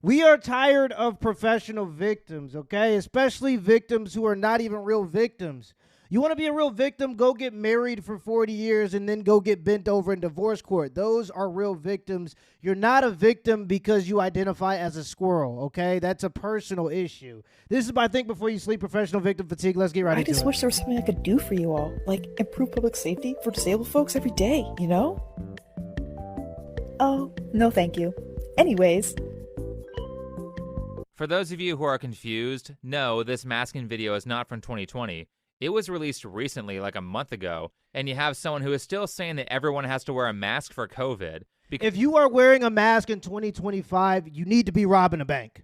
We are tired of professional victims, okay? Especially victims who are not even real victims. You want to be a real victim? Go get married for 40 years and then go get bent over in divorce court. Those are real victims. You're not a victim because you identify as a squirrel, okay? That's a personal issue. This is my Think Before You Sleep professional victim fatigue. Let's get right into it. I just wish there was something I could do for you all, like improve public safety for disabled folks every day, you know? Oh, no thank you. Anyways. For those of you who are confused, no, this masking video is not from 2020. It was released recently, like a month ago, and you have someone who is still saying that everyone has to wear a mask for COVID. If you are wearing a mask in 2025, you need to be robbing a bank.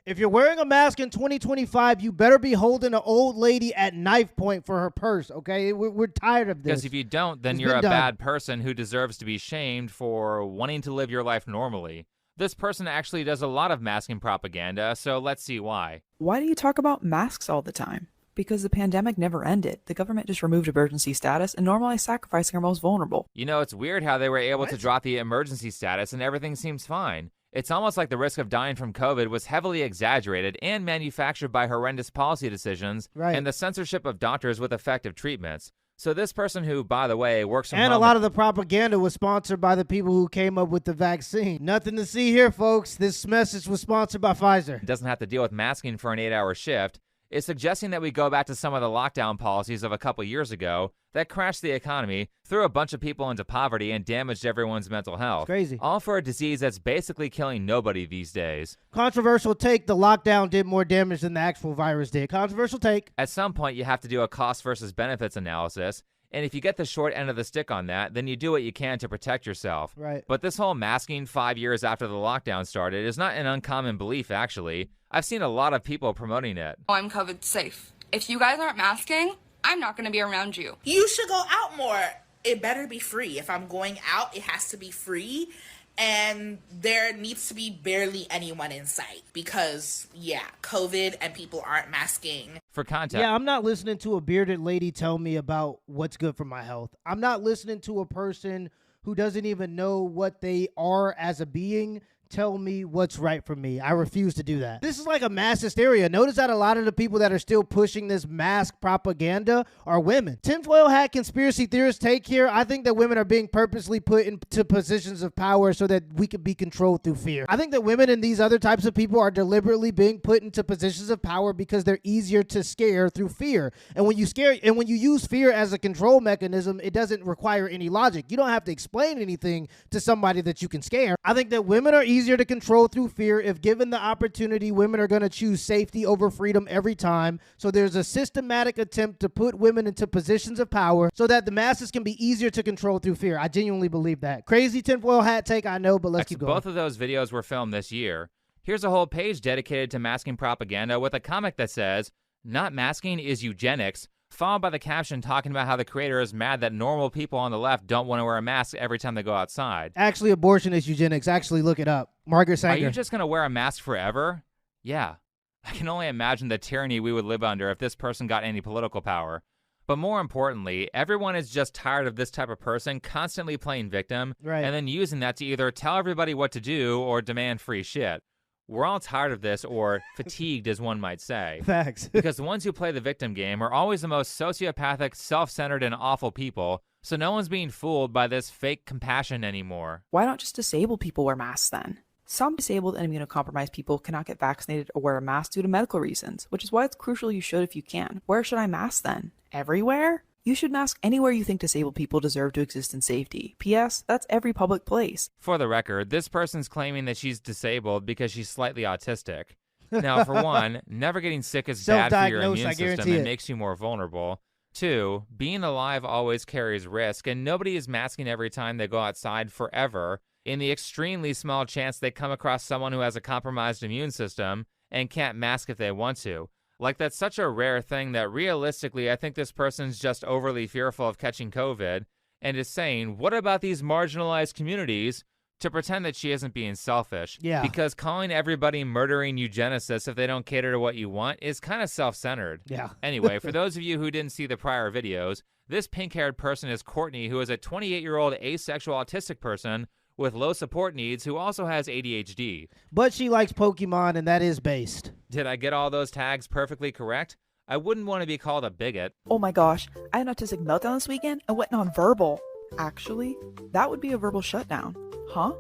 If you're wearing a mask in 2025, you better be holding an old lady at knife point for her purse, okay? We're tired of this. Because if you don't, then you're a bad person who deserves to be shamed for wanting to live your life normally. This person actually does a lot of masking propaganda, so let's see why. Why do you talk about masks all the time? Because the pandemic never ended. The government just removed emergency status and normalized sacrificing our most vulnerable. You know, it's weird how they were able to drop the emergency status and everything seems fine. It's almost like the risk of dying from COVID was heavily exaggerated and manufactured by horrendous policy decisions and the censorship of doctors with effective treatments. So this person who, by the way, works from home... And a lot of the propaganda was sponsored by the people who came up with the vaccine. Nothing to see here, folks. This message was sponsored by Pfizer. Doesn't have to deal with masking for an 8-hour shift. Is suggesting that we go back to some of the lockdown policies of a couple years ago that crashed the economy, threw a bunch of people into poverty, and damaged everyone's mental health. It's crazy. All for a disease that's basically killing nobody these days. Controversial take, the lockdown did more damage than the actual virus did. Controversial take. At some point, you have to do a cost versus benefits analysis. And if you get the short end of the stick on that, then you do what you can to protect yourself. Right. But this whole masking 5 years after the lockdown started is not an uncommon belief, actually. I've seen a lot of people promoting it. I'm COVID safe. If you guys aren't masking, I'm not going to be around you. You should go out more. It better be free. If I'm going out, it has to be free. And there needs to be barely anyone in sight because, yeah, COVID and people aren't masking. For context. Yeah, I'm not listening to a bearded lady tell me about what's good for my health. I'm not listening to a person who doesn't even know what they are as a being tell me what's right for me. I refuse to do that. This is like a mass hysteria. Notice that a lot of the people that are still pushing this mask propaganda are women. Tinfoil hat conspiracy theorists take here. I think that women are being purposely put into positions of power so that we can be controlled through fear. I think that women and these other types of people are deliberately being put into positions of power because they're easier to scare through fear. And when you use fear as a control mechanism, it doesn't require any logic. You don't have to explain anything to somebody that you can scare. I think that women are easier to control through fear. If given the opportunity, women are going to choose safety over freedom every time. So there's a systematic attempt to put women into positions of power so that the masses can be easier to control through fear. I genuinely believe that. Crazy tinfoil hat take, I know, but let's keep going. Both of those videos were filmed this year. Here's a whole page dedicated to masking propaganda with a comic that says, "Not masking is eugenics," followed by the caption talking about how the creator is mad that normal people on the left don't want to wear a mask every time they go outside. Actually, abortion is eugenics. Actually, look it up. Margaret Sanger. Are you just going to wear a mask forever? Yeah. I can only imagine the tyranny we would live under if this person got any political power. But more importantly, everyone is just tired of this type of person constantly playing victim and then using that to either tell everybody what to do or demand free shit. We're all tired of this, or fatigued, as one might say. Facts. Because the ones who play the victim game are always the most sociopathic, self-centered, and awful people, so no one's being fooled by this fake compassion anymore. Why don't just disabled people wear masks then? Some disabled and immunocompromised people cannot get vaccinated or wear a mask due to medical reasons, which is why it's crucial you should if you can. Where should I mask then? Everywhere? You should mask anywhere you think disabled people deserve to exist in safety. P.S. That's every public place. For the record, this person's claiming that she's disabled because she's slightly autistic. Now, for one, never getting sick is bad for your immune system and makes you more vulnerable. 2, being alive always carries risk, and nobody is masking every time they go outside forever in the extremely small chance they come across someone who has a compromised immune system and can't mask if they want to. Like, that's such a rare thing that realistically, I think this person's just overly fearful of catching COVID and is saying, what about these marginalized communities, to pretend that she isn't being selfish. Yeah. Because calling everybody murdering eugenicists if they don't cater to what you want is kind of self-centered. Yeah. Anyway, for those of you who didn't see the prior videos, this pink-haired person is Courtney, who is a 28-year-old asexual autistic person with low support needs who also has ADHD. But she likes Pokemon, and that is based. Did I get all those tags perfectly correct? I wouldn't want to be called a bigot. Oh my gosh, I had an autistic meltdown this weekend and went nonverbal. Actually, that would be a verbal shutdown. Huh?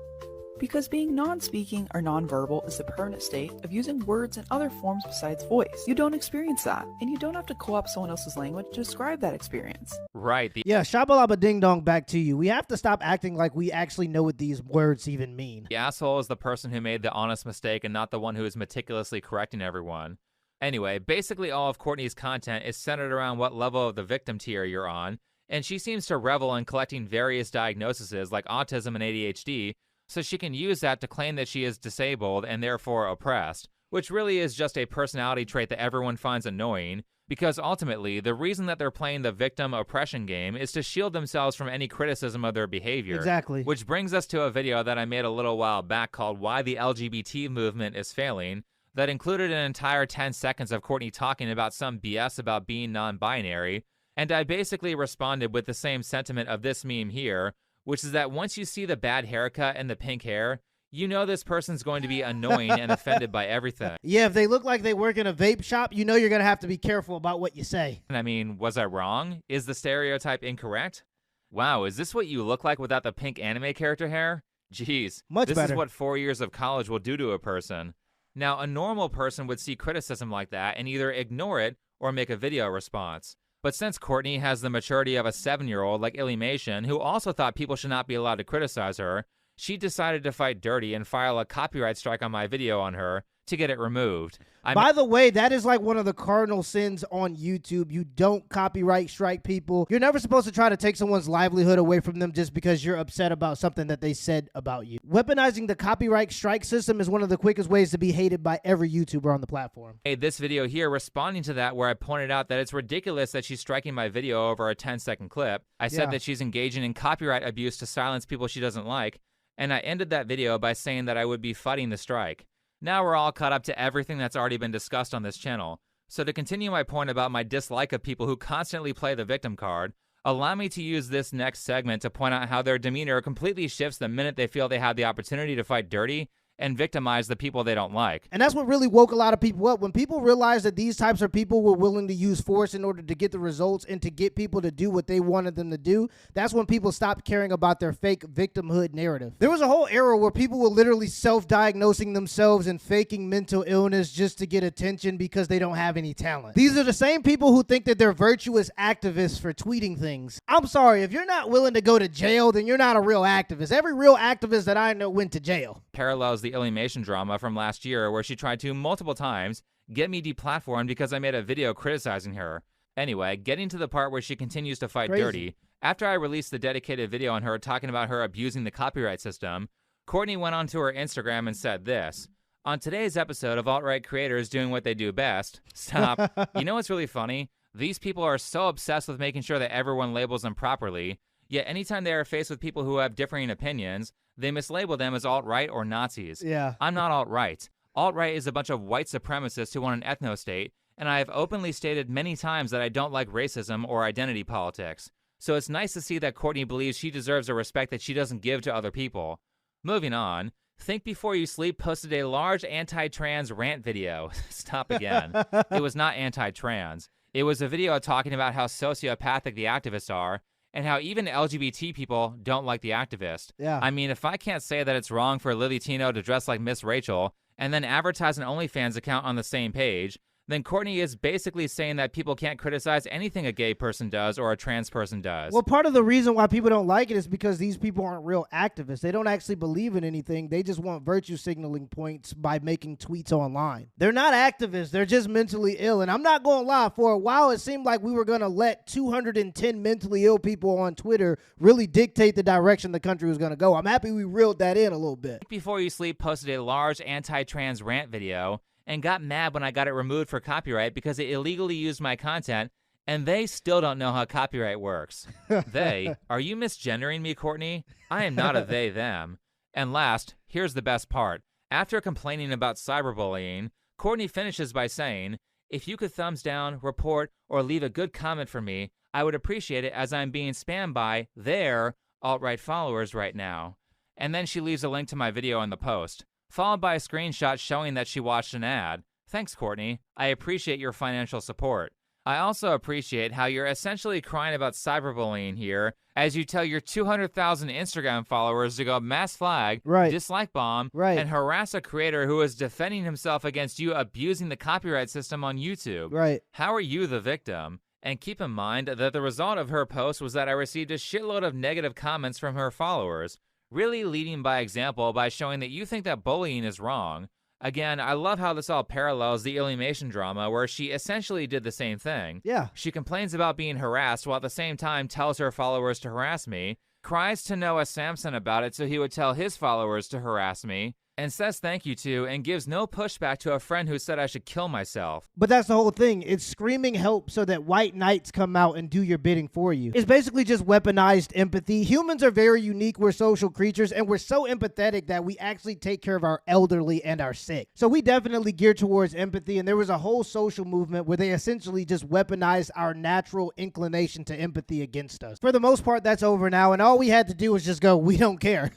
Because being non-speaking or non-verbal is the permanent state of using words and other forms besides voice. You don't experience that, and you don't have to co-opt someone else's language to describe that experience. Right. Yeah, shabalaba ding dong, back to you. We have to stop acting like we actually know what these words even mean. The asshole is the person who made the honest mistake and not the one who is meticulously correcting everyone. Anyway, basically all of Courtney's content is centered around what level of the victim tier you're on, and she seems to revel in collecting various diagnoses like autism and ADHD, so she can use that to claim that she is disabled and therefore oppressed, which really is just a personality trait that everyone finds annoying, because ultimately, the reason that they're playing the victim oppression game is to shield themselves from any criticism of their behavior. Exactly. Which brings us to a video that I made a little while back called Why the LGBT Movement is Failing, that included an entire 10 seconds of Courtney talking about some BS about being non-binary, and I basically responded with the same sentiment of this meme here, which is that once you see the bad haircut and the pink hair, you know this person's going to be annoying and offended by everything. Yeah, if they look like they work in a vape shop, you know you're going to have to be careful about what you say. And I mean, was I wrong? Is the stereotype incorrect? Wow, is this what you look like without the pink anime character hair? Jeez, Much this better. is what 4 years of college will do to a person. Now, a normal person would see criticism like that and either ignore it or make a video response. But since Courtney has the maturity of a 7-year-old like Illymation, who also thought people should not be allowed to criticize her, she decided to fight dirty and file a copyright strike on my video on her to get it removed. By the way, that is like one of the cardinal sins on YouTube. You don't copyright strike people. You're never supposed to try to take someone's livelihood away from them just because you're upset about something that they said about you. Weaponizing the copyright strike system is one of the quickest ways to be hated by every YouTuber on the platform. I made this video here responding to that, where I pointed out that it's ridiculous that she's striking my video over a 10-second clip. I said that she's engaging in copyright abuse to silence people she doesn't like, and I ended that video by saying that I would be fighting the strike. Now we're all caught up to everything that's already been discussed on this channel. So to continue my point about my dislike of people who constantly play the victim card, allow me to use this next segment to point out how their demeanor completely shifts the minute they feel they have the opportunity to fight dirty and victimize the people they don't like. And that's what really woke a lot of people up. When people realized that these types of people were willing to use force in order to get the results and to get people to do what they wanted them to do, that's when people stopped caring about their fake victimhood narrative. There was a whole era where people were literally self-diagnosing themselves and faking mental illness just to get attention because they don't have any talent. These are the same people who think that they're virtuous activists for tweeting things. I'm sorry, if you're not willing to go to jail, then you're not a real activist. Every real activist that I know went to jail. Parallels the Illymation drama from last year, where she tried to multiple times get me deplatformed because I made a video criticizing her. Anyway, getting to the part where she continues to fight dirty, after I released the dedicated video on her talking about her abusing the copyright system, Courtney went onto her Instagram and said this: "On today's episode of Alt-Right Creators Doing What They Do Best," stop. You know what's really funny? These people are so obsessed with making sure that everyone labels them properly, yet anytime they are faced with people who have differing opinions, they mislabel them as alt-right or Nazis. Yeah. I'm not alt-right. Alt-right is a bunch of white supremacists who want an ethno-state, and I have openly stated many times that I don't like racism or identity politics. So it's nice to see that Courtney believes she deserves a respect that she doesn't give to other people. Moving on, Think Before You Sleep posted a large anti-trans rant video. Stop again. It was not anti-trans. It was a video talking about how sociopathic the activists are, and how even LGBT people don't like the activist. Yeah. I mean, if I can't say that it's wrong for Lily Tino to dress like Miss Rachel and then advertise an OnlyFans account on the same page, then Courtney is basically saying that people can't criticize anything a gay person does or a trans person does. Well, part of the reason why people don't like it is because these people aren't real activists. They don't actually believe in anything. They just want virtue signaling points by making tweets online. They're not activists. They're just mentally ill. And I'm not going to lie, for a while it seemed like we were going to let 210 mentally ill people on Twitter really dictate the direction the country was going to go. I'm happy we reeled that in a little bit. Think Before You Sleep posted a large anti-trans rant video and got mad when I got it removed for copyright because it illegally used my content, and they still don't know how copyright works. They? Are you misgendering me, Courtney? I am not a they, them. And last, here's the best part. After complaining about cyberbullying, Courtney finishes by saying, "If you could thumbs down, report, or leave a good comment for me, I would appreciate it, as I'm being spammed by their alt-right followers right now." and then she leaves a link to my video in the post, followed by a screenshot showing that she watched an ad. Thanks, Courtney. I appreciate your financial support. I also appreciate how you're essentially crying about cyberbullying here as you tell your 200,000 Instagram followers to go mass flag, dislike bomb, and harass a creator who is defending himself against you abusing the copyright system on YouTube. How are you the victim? And keep in mind that the result of her post was that I received a shitload of negative comments from her followers, really leading by example by showing that you think that bullying is wrong. Again, I love how this all parallels the Alienation drama where she essentially did the same thing. She complains about being harassed while at the same time tells her followers to harass me, cries to Noah Samsen about it so he would tell his followers to harass me, and says thank you to and gives no pushback to a friend who said I should kill myself. But that's the whole thing. It's screaming help so that white knights come out and do your bidding for you. It's basically just weaponized empathy. Humans are very unique. We're social creatures, and we're so empathetic that we actually take care of our elderly and our sick. So we definitely gear towards empathy, and there was a whole social movement where they essentially just weaponized our natural inclination to empathy against us. For the most part, that's over now, and all we had to do was just go, we don't care.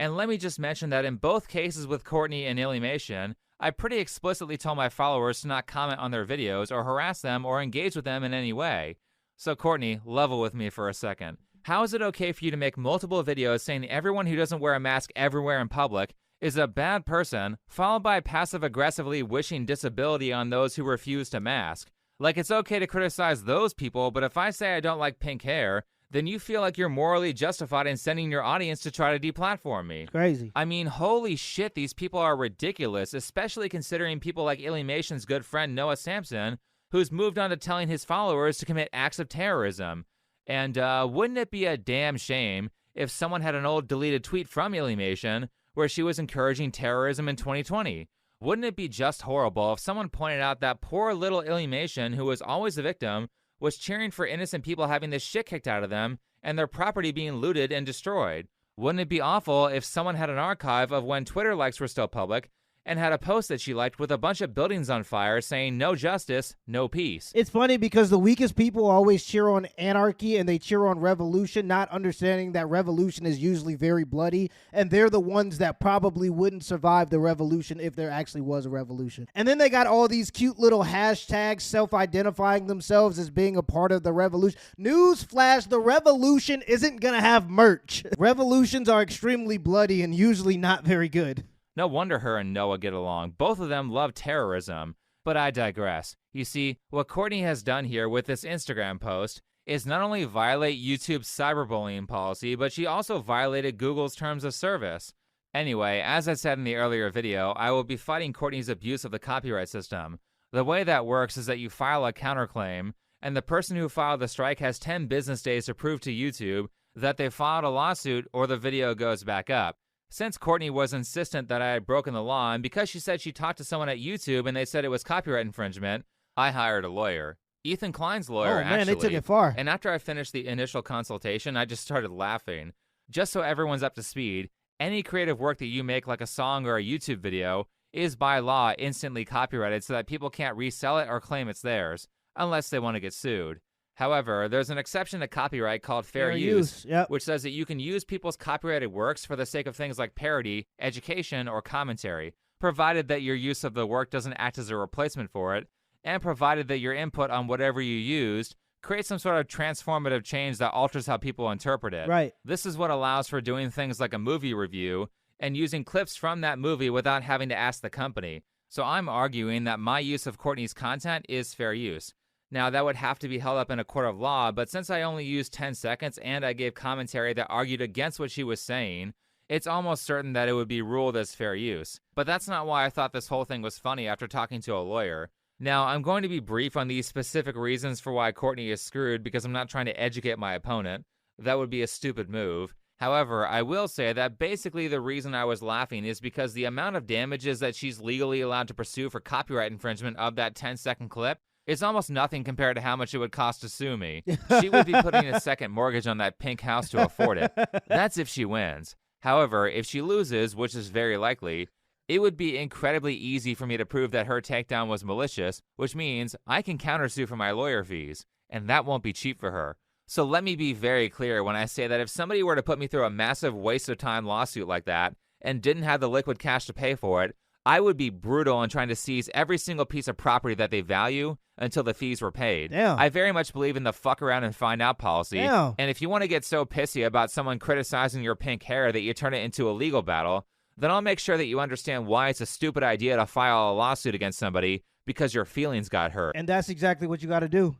And let me just mention that in both cases with Courtney and Alienation, I pretty explicitly told my followers to not comment on their videos or harass them or engage with them in any way. So Courtney, level with me for a second. How is it okay for you to make multiple videos saying everyone who doesn't wear a mask everywhere in public is a bad person, followed by passive-aggressively wishing disability on those who refuse to mask? Like, it's okay to criticize those people, but if I say I don't like pink hair, then you feel like you're morally justified in sending your audience to try to deplatform me. Crazy. I mean, holy shit, these people are ridiculous, especially considering people like Aliemation's good friend Noah Samsen, who's moved on to telling his followers to commit acts of terrorism. And wouldn't it be a damn shame if someone had an old deleted tweet from Alienation where she was encouraging terrorism in 2020? Wouldn't it be just horrible if someone pointed out that poor little Alienation, who was always a victim, was cheering for innocent people having the shit kicked out of them and their property being looted and destroyed? Wouldn't it be awful if someone had an archive of when Twitter likes were still public and had a post that she liked with a bunch of buildings on fire saying no justice, no peace? It's funny because the weakest people always cheer on anarchy and they cheer on revolution, not understanding that revolution is usually very bloody, and they're the ones that probably wouldn't survive the revolution if there actually was a revolution. And then they got all these cute little hashtags self-identifying themselves as being a part of the revolution. Newsflash, the revolution isn't gonna have merch. Revolutions are extremely bloody and usually not very good. No wonder her and Noah get along. Both of them love terrorism. But I digress. You see, what Courtney has done here with this Instagram post is not only violate YouTube's cyberbullying policy, but she also violated Google's terms of service. Anyway, as I said in the earlier video, I will be fighting Courtney's abuse of the copyright system. The way that works is that you file a counterclaim, and the person who filed the strike has 10 business days to prove to YouTube that they filed a lawsuit or the video goes back up. Since Courtney was insistent that I had broken the law, and because she said she talked to someone at YouTube and they said it was copyright infringement, I hired a lawyer. Ethan Klein's lawyer, actually. Oh, man, they took it far. And after I finished the initial consultation, I just started laughing. Just so everyone's up to speed, any creative work that you make, like a song or a YouTube video, is by law instantly copyrighted so that people can't resell it or claim it's theirs, unless they want to get sued. However, there's an exception to copyright called fair use, which says that you can use people's copyrighted works for the sake of things like parody, education, or commentary, provided that your use of the work doesn't act as a replacement for it, and provided that your input on whatever you used creates some sort of transformative change that alters how people interpret it. Right. This is what allows for doing things like a movie review and using clips from that movie without having to ask the company. So I'm arguing that my use of Courtney's content is fair use. Now, that would have to be held up in a court of law, but since I only used 10 seconds and I gave commentary that argued against what she was saying, it's almost certain that it would be ruled as fair use. But that's not why I thought this whole thing was funny after talking to a lawyer. Now, I'm going to be brief on these specific reasons for why Courtney is screwed because I'm not trying to educate my opponent. That would be a stupid move. However, I will say that basically the reason I was laughing is because the amount of damages that she's legally allowed to pursue for copyright infringement of that 10-second clip is almost nothing compared to how much it would cost to sue me. She would be putting a second mortgage on that pink house to afford it. That's if she wins. However, if she loses, which is very likely, it would be incredibly easy for me to prove that her takedown was malicious, which means I can countersue for my lawyer fees, and that won't be cheap for her. So let me be very clear when I say that if somebody were to put me through a massive waste of time lawsuit like that and didn't have the liquid cash to pay for it, I would be brutal in trying to seize every single piece of property that they value until the fees were paid. Damn. I very much believe in the fuck around and find out policy. Damn. And if you want to get so pissy about someone criticizing your pink hair that you turn it into a legal battle, then I'll make sure that you understand why it's a stupid idea to file a lawsuit against somebody because your feelings got hurt. And that's exactly what you got to do.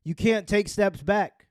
You can't take steps back.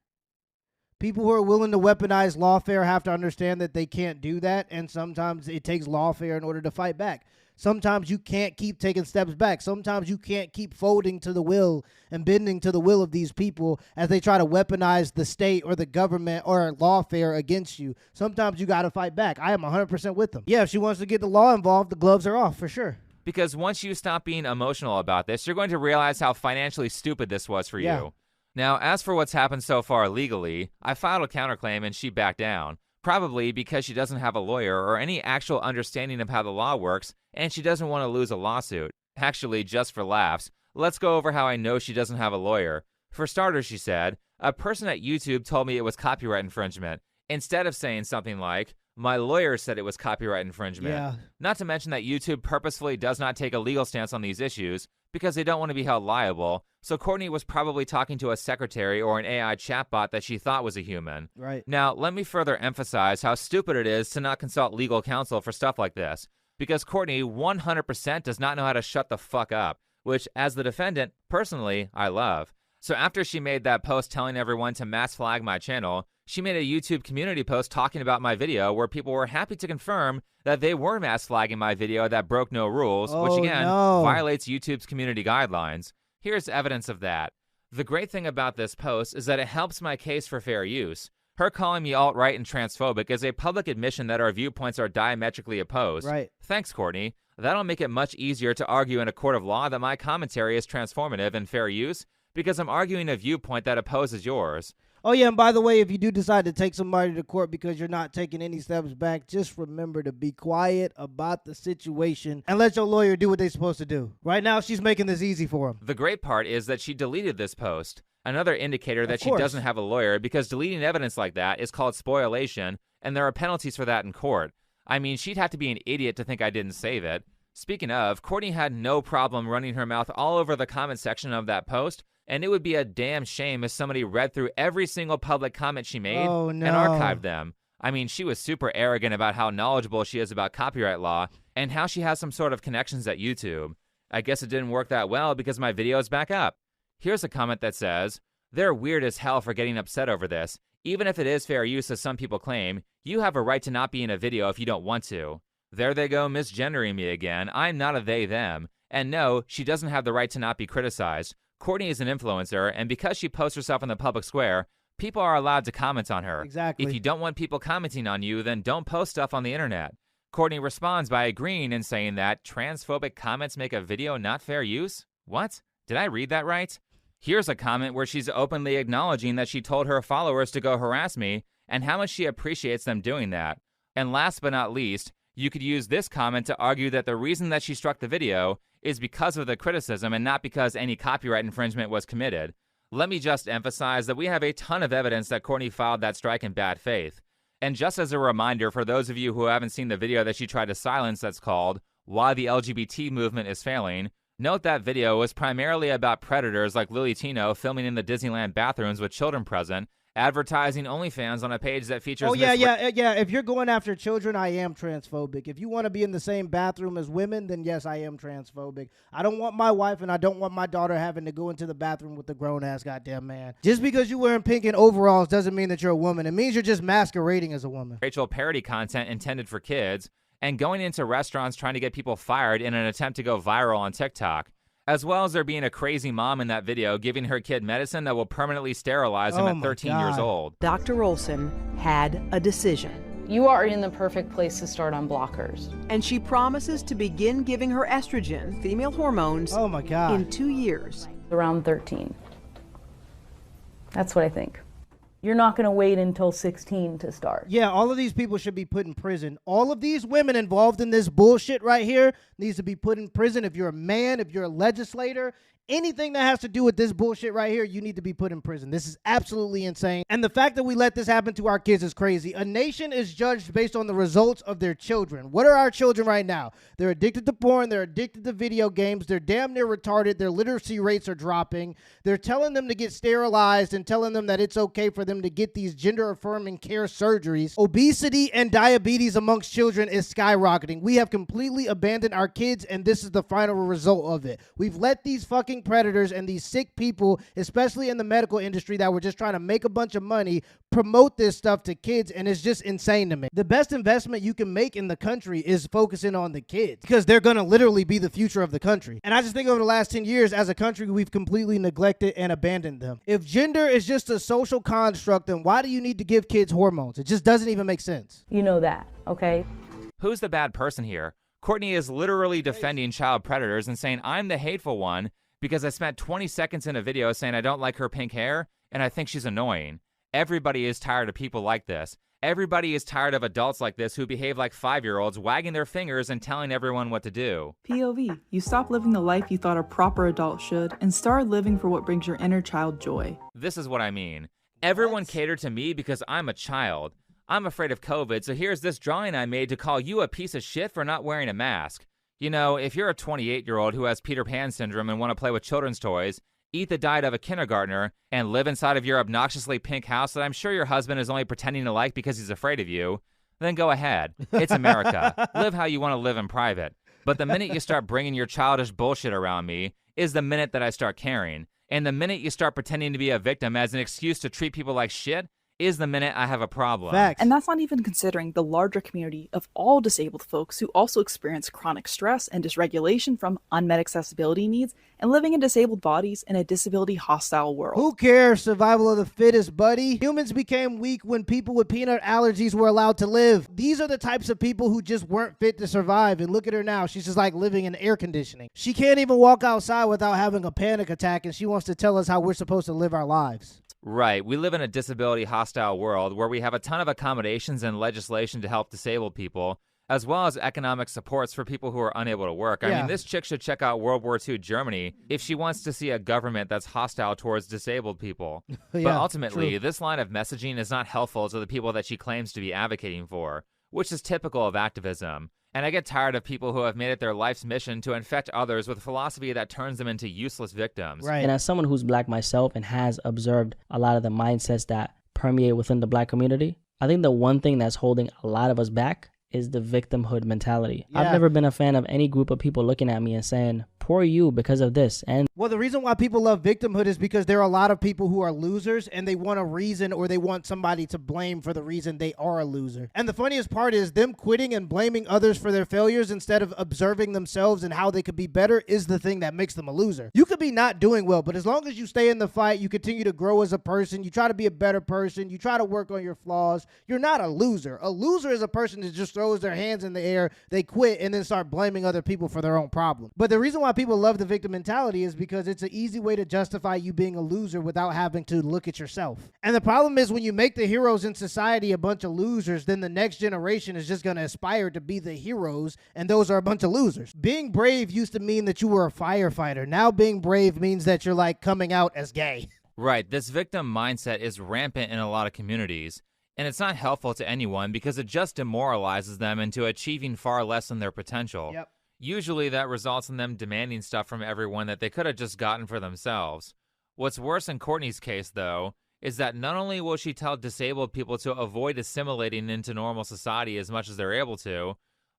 People who are willing to weaponize lawfare have to understand that they can't do that, and sometimes it takes lawfare in order to fight back. Sometimes you can't keep taking steps back. Sometimes you can't keep folding to the will and bending to the will of these people as they try to weaponize the state or the government or lawfare against you. Sometimes you got to fight back. I am 100% with them. Yeah, if she wants to get the law involved, the gloves are off for sure. Because once you stop being emotional about this, you're going to realize how financially stupid this was for you. Now, as for what's happened so far legally, I filed a counterclaim and she backed down, probably because she doesn't have a lawyer or any actual understanding of how the law works, and she doesn't want to lose a lawsuit. Actually, just for laughs, let's go over how I know she doesn't have a lawyer. For starters, she said, a person at YouTube told me it was copyright infringement, instead of saying something like, my lawyer said it was copyright infringement. Yeah. Not to mention that YouTube purposefully does not take a legal stance on these issues because they don't want to be held liable. So Courtney was probably talking to a secretary or an AI chatbot that she thought was a human. Right. Now, let me further emphasize how stupid it is to not consult legal counsel for stuff like this, because Courtney 100% does not know how to shut the fuck up, which, as the defendant, personally, I love. So after she made that post telling everyone to mass flag my channel, she made a YouTube community post talking about my video where people were happy to confirm that they were mass flagging my video that broke no rules, which again violates YouTube's community guidelines. Here's evidence of that. The great thing about this post is that it helps my case for fair use. Her calling me alt-right and transphobic is a public admission that our viewpoints are diametrically opposed. Right. Thanks, Courtney. That'll make it much easier to argue in a court of law that my commentary is transformative and fair use because I'm arguing a viewpoint that opposes yours. Oh, yeah, and by the way, if you do decide to take somebody to court because you're not taking any steps back, just remember to be quiet about the situation and let your lawyer do what they're supposed to do. Right now, she's making this easy for him. The great part is that she deleted this post, another indicator that she doesn't have a lawyer, because deleting evidence like that is called spoliation, and there are penalties for that in court. I mean, she'd have to be an idiot to think I didn't save it. Speaking of, Courtney had no problem running her mouth all over the comment section of that post, and it would be a damn shame if somebody read through every single public comment she made and archived them. I mean, she was super arrogant about how knowledgeable she is about copyright law and how she has some sort of connections at YouTube. I guess it didn't work that well because my video is back up. Here's a comment that says, they're weird as hell for getting upset over this. Even if it is fair use as some people claim, you have a right to not be in a video if you don't want to. There they go misgendering me again. I'm not a they, them. And no, she doesn't have the right to not be criticized. Courtney is an influencer, and because she posts herself in the public square, people are allowed to comment on her. Exactly. If you don't want people commenting on you, then don't post stuff on the internet. Courtney responds by agreeing and saying that transphobic comments make a video not fair use? What? Did I read that right? Here's a comment where she's openly acknowledging that she told her followers to go harass me and how much she appreciates them doing that. And last but not least, you could use this comment to argue that the reason that she struck the video is because of the criticism and not because any copyright infringement was committed. Let me just emphasize that we have a ton of evidence that Courtney filed that strike in bad faith. And just as a reminder for those of you who haven't seen the video that she tried to silence that's called Why the LGBT Movement is Failing, note that video was primarily about predators like Lily Tino filming in the Disneyland bathrooms with children present, advertising OnlyFans on a page that features... Oh, yeah. If you're going after children, I am transphobic. If you want to be in the same bathroom as women, then yes, I am transphobic. I don't want my wife and I don't want my daughter having to go into the bathroom with a grown-ass goddamn man. Just because you're wearing pink and overalls doesn't mean that you're a woman. It means you're just masquerading as a woman. Rachel parody content intended for kids, and going into restaurants trying to get people fired in an attempt to go viral on TikTok. As well as there being a crazy mom in that video giving her kid medicine that will permanently sterilize him at 13 years old. Dr. Olson had a decision. You are in the perfect place to start on blockers. And she promises to begin giving her estrogen, female hormones, in 2 years. Around 13. That's what I think. You're not going to wait until 16 to start. Yeah, all of these people should be put in prison. All of these women involved in this bullshit right here needs to be put in prison. If you're a man, if you're a legislator, Anything that has to do with this bullshit right here, you need to be put in prison. This is absolutely insane. And the fact that we let this happen to our kids is crazy. A nation is judged based on the results of their children. What are our children right now? They're addicted to porn. They're addicted to video games. They're damn near retarded. Their literacy rates are dropping. They're telling them to get sterilized and telling them that it's okay for them to get these gender-affirming care surgeries. Obesity and diabetes amongst children is skyrocketing. We have completely abandoned our kids, and this is the final result of it. We've let these fucking predators and these sick people, especially in the medical industry that were just trying to make a bunch of money, promote this stuff to kids, and it's just insane to me. The best investment you can make in the country is focusing on the kids, because they're going to literally be the future of the country. And I just think over the last 10 years, as a country, we've completely neglected and abandoned them. If gender is just a social construct, then why do you need to give kids hormones? It just doesn't even make sense. You know that, okay? Who's the bad person here? Kourtney is literally defending child predators and saying, I'm the hateful one because I spent 20 seconds in a video saying I don't like her pink hair and I think she's annoying. Everybody is tired of people like this. Everybody is tired of adults like this who behave like 5-year-olds, wagging their fingers and telling everyone what to do. POV, you stop living the life you thought a proper adult should and start living for what brings your inner child joy. This is what I mean. Everyone catered to me because I'm a child. I'm afraid of COVID, so here's this drawing I made to call you a piece of shit for not wearing a mask. You know, if you're a 28-year-old who has Peter Pan syndrome and want to play with children's toys, eat the diet of a kindergartner, and live inside of your obnoxiously pink house that I'm sure your husband is only pretending to like because he's afraid of you, then go ahead. It's America. Live how you want to live in private. But the minute you start bringing your childish bullshit around me is the minute that I start caring. And the minute you start pretending to be a victim as an excuse to treat people like shit is the minute I have a problem. Facts. And that's not even considering the larger community of all disabled folks who also experience chronic stress and dysregulation from unmet accessibility needs and living in disabled bodies in a disability-hostile world. Who cares? Survival of the fittest, buddy. Humans became weak when people with peanut allergies were allowed to live. These are the types of people who just weren't fit to survive. And look at her now. She's just like living in air conditioning. She can't even walk outside without having a panic attack, and she wants to tell us how we're supposed to live our lives. Right. We live in a disability-hostile world where we have a ton of accommodations and legislation to help disabled people, as well as economic supports for people who are unable to work. I mean, this chick should check out World War II Germany if she wants to see a government that's hostile towards disabled people. But ultimately, this line of messaging is not helpful to the people that she claims to be advocating for, which is typical of activism. And I get tired of people who have made it their life's mission to infect others with philosophy that turns them into useless victims. Right. And as someone who's black myself and has observed a lot of the mindsets that permeate within the black community, I think the one thing that's holding a lot of us back is the victimhood mentality. I've never been a fan of any group of people looking at me and saying, poor you because of this. And well, the reason why people love victimhood is because there are a lot of people who are losers and they want a reason, or they want somebody to blame for the reason they are a loser. And the funniest part is them quitting and blaming others for their failures instead of observing themselves and how they could be better is the thing that makes them a loser. You could be not doing well, but as long as you stay in the fight, you continue to grow as a person, you try to be a better person, you try to work on your flaws, you're not a loser. A loser is a person that just throws their hands in the air, they quit, and then start blaming other people for their own problem. But the reason why people love the victim mentality is because it's an easy way to justify you being a loser without having to look at yourself. And the problem is when you make the heroes in society a bunch of losers, then the next generation is just going to aspire to be the heroes, and those are a bunch of losers. Being brave used to mean that you were a firefighter. Now being brave means that you're like coming out as gay. Right. This victim mindset is rampant in a lot of communities. And it's not helpful to anyone because it just demoralizes them into achieving far less than their potential. Yep. Usually that results in them demanding stuff from everyone that they could have just gotten for themselves. What's worse in Kourtney's case, though, is that not only will she tell disabled people to avoid assimilating into normal society as much as they're able to,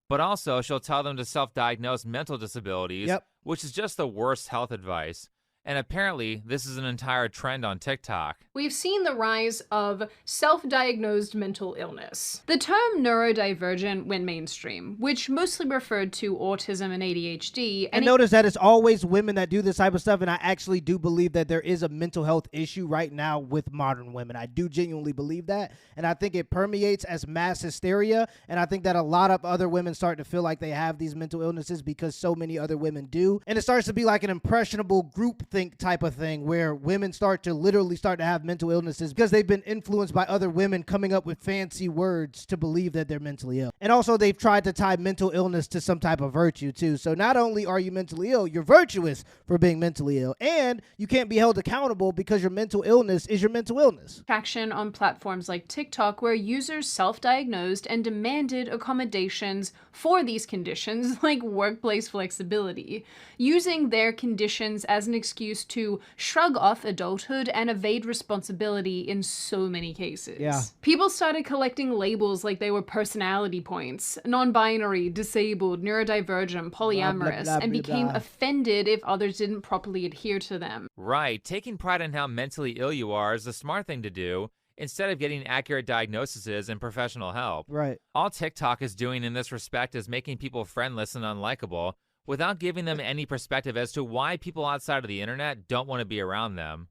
but also she'll tell them to self-diagnose mental disabilities, which is just the worst health advice. And apparently, this is an entire trend on TikTok. We've seen the rise of self-diagnosed mental illness. The term neurodivergent went mainstream, which mostly referred to autism and ADHD. And notice that it's always women that do this type of stuff, and I actually do believe that there is a mental health issue right now with modern women. I do genuinely believe that, and I think it permeates as mass hysteria, and I think that a lot of other women start to feel like they have these mental illnesses because so many other women do, and it starts to be like an impressionable group groupthink type of thing where women start to have mental illnesses because they've been influenced by other women coming up with fancy words to believe that they're mentally ill. And also they've tried to tie mental illness to some type of virtue too. So not only are you mentally ill, you're virtuous for being mentally ill, and you can't be held accountable because your mental illness is your mental illness. Traction on platforms like TikTok where users self-diagnosed and demanded accommodations for these conditions like workplace flexibility, using their conditions as an excuse to shrug off adulthood and evade responsibility in so many cases. Yeah. People started collecting labels like they were personality points, non-binary, disabled, neurodivergent, polyamorous, blah, blah, blah, and became offended if others didn't properly adhere to them. Right. Taking pride in how mentally ill you are is the smart thing to do, instead of getting accurate diagnoses and professional help. Right. All TikTok is doing in this respect is making people friendless and unlikable without giving them any perspective as to why people outside of the internet don't want to be around them.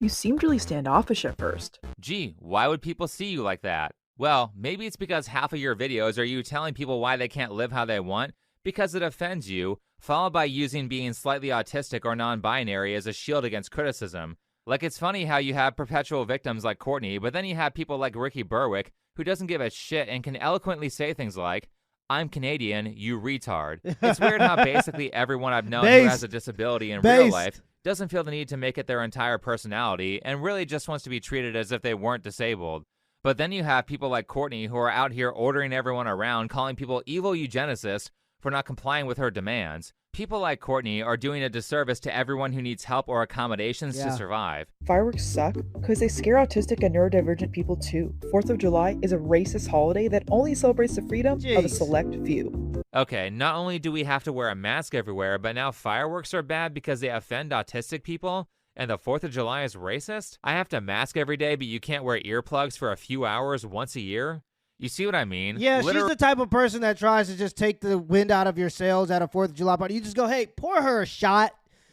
You seemed really standoffish at first. Gee, why would people see you like that? Well, maybe it's because half of your videos are you telling people why they can't live how they want because it offends you, followed by using being slightly autistic or non-binary as a shield against criticism. Like, it's funny how you have perpetual victims like Courtney, but then you have people like Ricky Berwick, who doesn't give a shit and can eloquently say things like, "I'm Canadian, you retard." It's weird how basically everyone I've known who has a disability in real life doesn't feel the need to make it their entire personality and really just wants to be treated as if they weren't disabled. But then you have people like Courtney who are out here ordering everyone around, calling people evil eugenicists for not complying with her demands. People like Courtney are doing a disservice to everyone who needs help or accommodations to survive. Fireworks suck because they scare autistic and neurodivergent people too. 4th of July is a racist holiday that only celebrates the freedom of a select few. Okay, not only do we have to wear a mask everywhere, but now fireworks are bad because they offend autistic people? And the 4th of July is racist? I have to mask every day, but you can't wear earplugs for a few hours once a year? You see what I mean? Yeah, she's the type of person that tries to just take the wind out of your sails at a 4th of July party. You just go, hey, pour her a shot.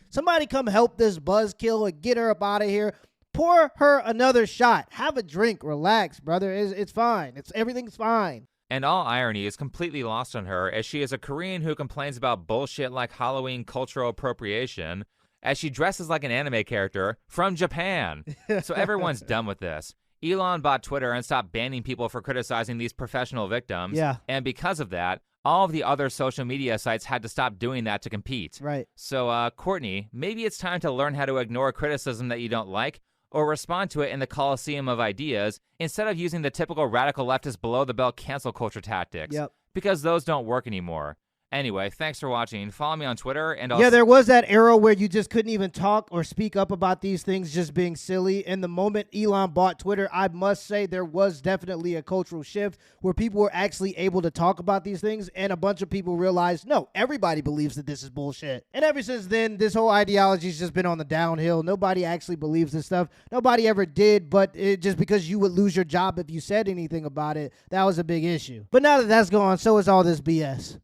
Somebody come help this buzzkill and get her up out of here. Pour her another shot. Have a drink. Relax, brother. It's fine. Everything's fine. And all irony is completely lost on her, as she is a Korean who complains about bullshit like Halloween cultural appropriation, as she dresses like an anime character from Japan. So everyone's done with this. Elon bought Twitter and stopped banning people for criticizing these professional victims. Yeah. And because of that, all of the other social media sites had to stop doing that to compete. Right. So, Courtney, maybe it's time to learn how to ignore criticism that you don't like or respond to it in the Coliseum of ideas instead of using the typical radical leftist below-the-belt cancel culture tactics. Yep. Because those don't work anymore. Anyway, thanks for watching. Follow me on Twitter. And I'll there was that era where you just couldn't even talk or speak up about these things just being silly. And the moment Elon bought Twitter, I must say there was definitely a cultural shift where people were actually able to talk about these things. And a bunch of people realized, no, everybody believes that this is bullshit. And ever since then, this whole ideology has just been on the downhill. Nobody actually believes this stuff. Nobody ever did, but just because you would lose your job if you said anything about it, that was a big issue. But now that that's gone, so is all this BS.